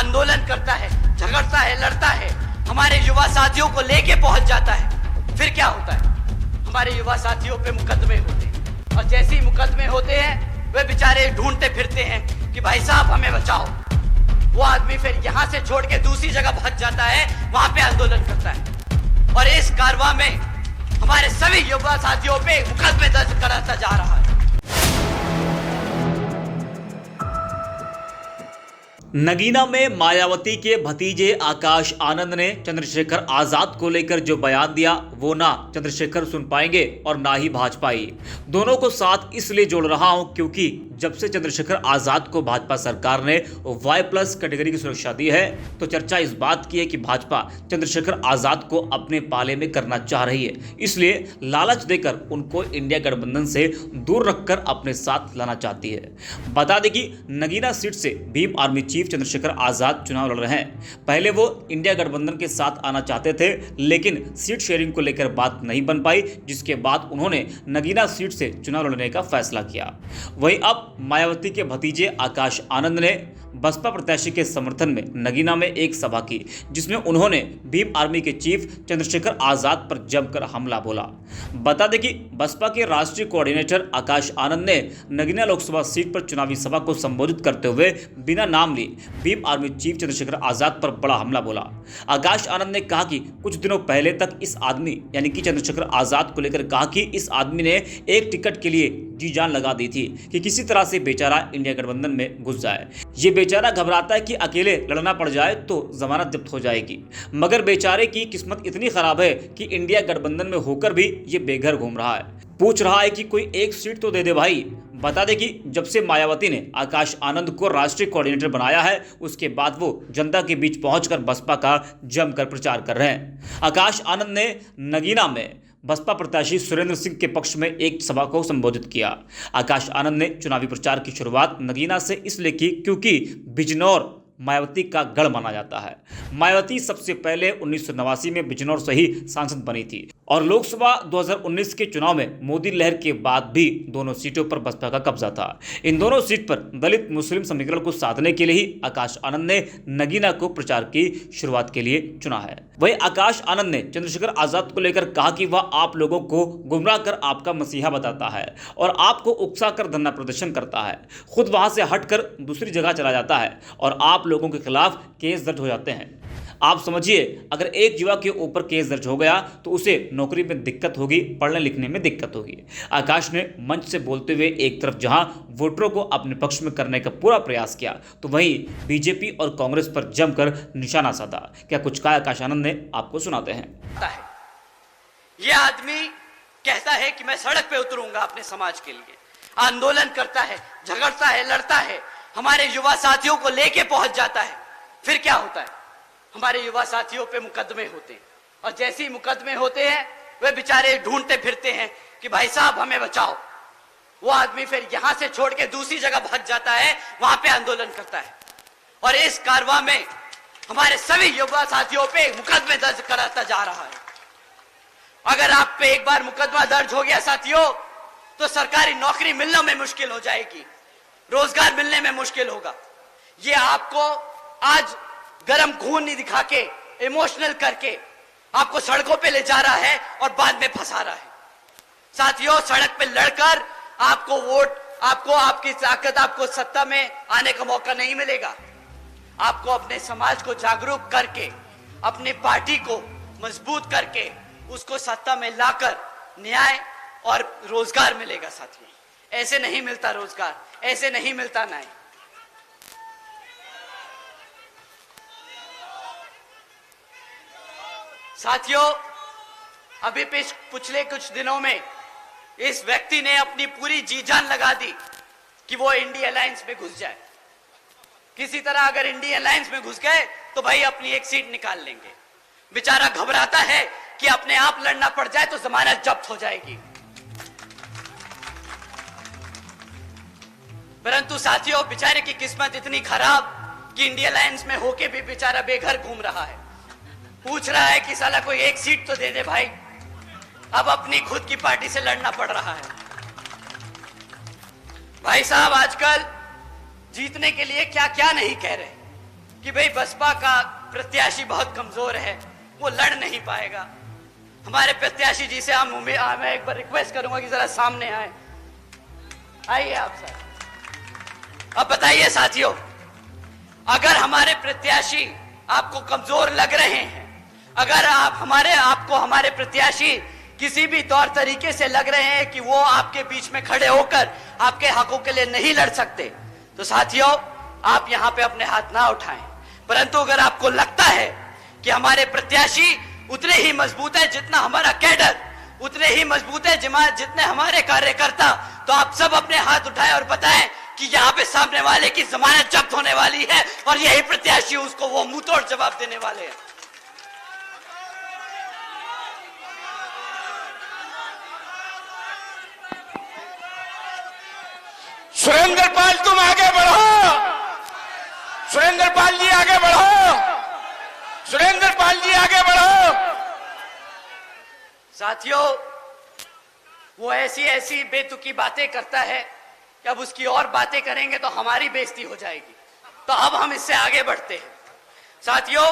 आंदोलन करता है, झगड़ता है, लड़ता है, हमारे युवा साथियों को लेके पहुंच जाता है, फिर क्या होता है? हमारे युवा साथियों पे मुकदमे होते हैं और जैसे ही मुकदमे होते हैं वे बेचारे ढूंढते फिरते हैं कि भाई साहब हमें बचाओ। वो आदमी फिर यहां से छोड़ के दूसरी जगह भाग जाता है, वहां पे आंदोलन करता है और इस कारवां में हमारे सभी युवा साथियों पे मुकदमे दर्ज कराता जा रहा है। नगीना में मायावती के भतीजे आकाश आनंद ने चंद्रशेखर आजाद को लेकर जो बयान दिया वो ना चंद्रशेखर सुन पाएंगे और ना ही भाजपाई। दोनों को साथ इसलिए जोड़ रहा हूं क्योंकि जब से चंद्रशेखर आजाद को भाजपा सरकार ने Y+ कैटेगरी की सुरक्षा दी है तो चर्चा इस बात की है कि भाजपा चंद्रशेखर आजाद को अपने पाले में करना चाह रही है, इसलिए लालच देकर उनको इंडिया गठबंधन से दूर रखकर अपने साथ लाना चाहती है। बता दें कि नगीना सीट से भीम आर्मी चीफ चंद्रशेखर आजाद चुनाव लड़ रहे हैं। पहले वो इंडिया गठबंधन के साथ आना चाहते थे लेकिन सीट शेयरिंग को लेकर बात नहीं बन पाई, जिसके बाद उन्होंने नगीना सीट से चुनाव लड़ने का फैसला किया। वहीं अब मायावती के भतीजे आकाश आनंद ने बसपा प्रत्याशी के समर्थन में नगीना में एक सभा की, जिसमें उन्होंने भीम आर्मी के चीफ चंद्रशेखर आजाद पर जमकर हमला बोला। बता दें कि बसपा के राष्ट्रीय कोऑर्डिनेटर आकाश आनंद ने नगीना लोकसभा सीट पर चुनावी सभा को संबोधित करते हुए बिना नाम लिए भीम आर्मी चीफ चंद्रशेखर आजाद पर बड़ा हमला बोला। आकाश आनंद ने कहा कि कुछ दिनों पहले तक इस आदमी यानी कि चंद्रशेखर आजाद को लेकर कहा कि इस आदमी ने एक टिकट के लिए जी जान लगा दी थी कि किसी तरह से बेचारा इंडिया गठबंधन में घुस जाए। ये बेचारा घबराता है कि अकेले लड़ना पड़ जाए तो जमानत जब्त हो जाएगी, मगर बेचारे की किस्मत इतनी खराब है कि इंडिया गठबंधन में होकर भी ये बेघर घूम रहा है। पूछ रहा है कि कोई एक सीट तो दे दे भाई। बता दें कि जब से मायावती ने आकाश आनंद को राष्ट्रीय कोऑर्डिनेटर बनाया है उसके बाद वो जनता के बीच पहुंचकर बसपा का जमकर प्रचार कर रहे हैं। आकाश आनंद ने नगीना में बसपा प्रत्याशी सुरेंद्र सिंह के पक्ष में एक सभा को संबोधित किया। आकाश आनंद ने चुनावी प्रचार की शुरुआत नगीना से इसलिए की क्योंकि बिजनौर मायावती का गढ़ माना जाता है। मायावती सबसे पहले 1989 में बिजनौर से ही सांसद बनी थी और लोकसभा 2019 के चुनाव में मोदी लहर के बाद भी दोनों सीटों पर बसपा का कब्जा था। इन दोनों सीट पर दलित मुस्लिम समीकरण को साधने के लिए ही आकाश आनंद ने नगीना को प्रचार की शुरुआत के लिए चुना है। वहीं आकाश आनंद ने चंद्रशेखर आजाद को लेकर कहा कि वह आप लोगों को गुमराह कर आपका मसीहा बताता है और आपको उकसा कर धरना प्रदर्शन करता है, खुद वहां से हटकर दूसरी जगह चला जाता है और आप लोगों के खिलाफ केस दर्ज हो जाते हैं। आप समझिए, अगर एक युवा के ऊपर केस दर्ज हो गया तो उसे नौकरी में दिक्कत होगी, पढ़ने लिखने में दिक्कत होगी। आकाश ने मंच से बोलते हुए एक तरफ जहां वोटरों को अपने पक्ष में करने का पूरा प्रयास किया तो वहीं बीजेपी और कांग्रेस पर जमकर निशाना साधा। क्या कुछ कहा आकाश आनंद ने, आपको सुनाते हैं। यह आदमी कहता है कि मैं सड़क पे उतरूंगा अपने समाज के लिए, आंदोलन करता है, झगड़ता है, लड़ता है, हमारे युवा साथियों को लेके पहुंच जाता है, फिर क्या होता है? हमारे युवा साथियों पे मुकदमे होते हैं और जैसे ही मुकदमे होते हैं वे बेचारे ढूंढते फिरते हैं कि भाई साहब हमें बचाओ। वो आदमी फिर यहां से छोड़ के दूसरी जगह भाग जाता है, वहां पे आंदोलन करता है और इस कारवां में हमारे सभी युवा साथियों पे मुकदमे दर्ज कराता जा रहा है। अगर आप पे एक बार मुकदमा दर्ज हो गया साथियों तो सरकारी नौकरी मिलने में मुश्किल हो जाएगी, रोजगार मिलने में मुश्किल होगा। ये आपको आज गरम खून नहीं दिखा के, इमोशनल करके आपको सड़कों पे ले जा रहा है और बाद में फंसा रहा है। साथियों, सड़क पे लड़कर आपको वोट, आपको आपकी ताकत, आपको सत्ता में आने का मौका नहीं मिलेगा। आपको अपने समाज को जागरूक करके, अपनी पार्टी को मजबूत करके उसको सत्ता में लाकर न्याय और रोजगार मिलेगा। साथियों, ऐसे नहीं मिलता रोजगार, ऐसे नहीं मिलता न्याय। साथियों, अभी पिछले कुछ दिनों में इस व्यक्ति ने अपनी पूरी जी जान लगा दी कि वो इंडिया अलायंस में घुस जाए। किसी तरह अगर इंडिया अलायंस में घुस गए तो भाई अपनी एक सीट निकाल लेंगे। बेचारा घबराता है कि अपने आप लड़ना पड़ जाए तो जमानत जब्त हो जाएगी। परंतु साथियों, बेचारे की किस्मत इतनी खराब कि इंडिया अलायंस में होके भी बेचारा बेघर घूम रहा है। पूछ रहा है कि साला कोई एक सीट तो दे दे भाई। अब अपनी खुद की पार्टी से लड़ना पड़ रहा है। भाई साहब, आजकल जीतने के लिए क्या क्या नहीं कह रहे। कि भाई बसपा का प्रत्याशी बहुत कमजोर है, वो लड़ नहीं पाएगा। हमारे प्रत्याशी जी से मैं एक बार रिक्वेस्ट करूंगा कि जरा सामने आइए आप सर। अब बताइए साथियों, अगर हमारे प्रत्याशी आपको कमजोर लग रहे हैं, अगर आपको हमारे प्रत्याशी किसी भी तौर तरीके से लग रहे हैं कि वो आपके बीच में खड़े होकर आपके हकों के लिए नहीं लड़ सकते, तो साथियों आप यहां पे अपने हाथ ना उठाएं। परंतु अगर आपको लगता है कि हमारे प्रत्याशी उतने ही मजबूत है जितना हमारा कैडर, उतने ही मजबूत है जितने हमारे कार्यकर्ता, तो आप सब अपने हाथ उठाएं और बताएं कि यहाँ पे सामने वाले की जमानत जब्त होने वाली है और यही प्रत्याशी उसको वो मुंहतोड़ जवाब देने वाले हैं। सुरेंद्र पाल तुम आगे बढ़ो, सुरेंद्र पाल जी आगे बढ़ो, सुरेंद्र पाल जी आगे बढ़ो। साथियों, वो ऐसी बेतुकी बातें करता है कि अब उसकी और बातें करेंगे तो हमारी बेइज्जती हो जाएगी, तो अब हम इससे आगे बढ़ते हैं। साथियों,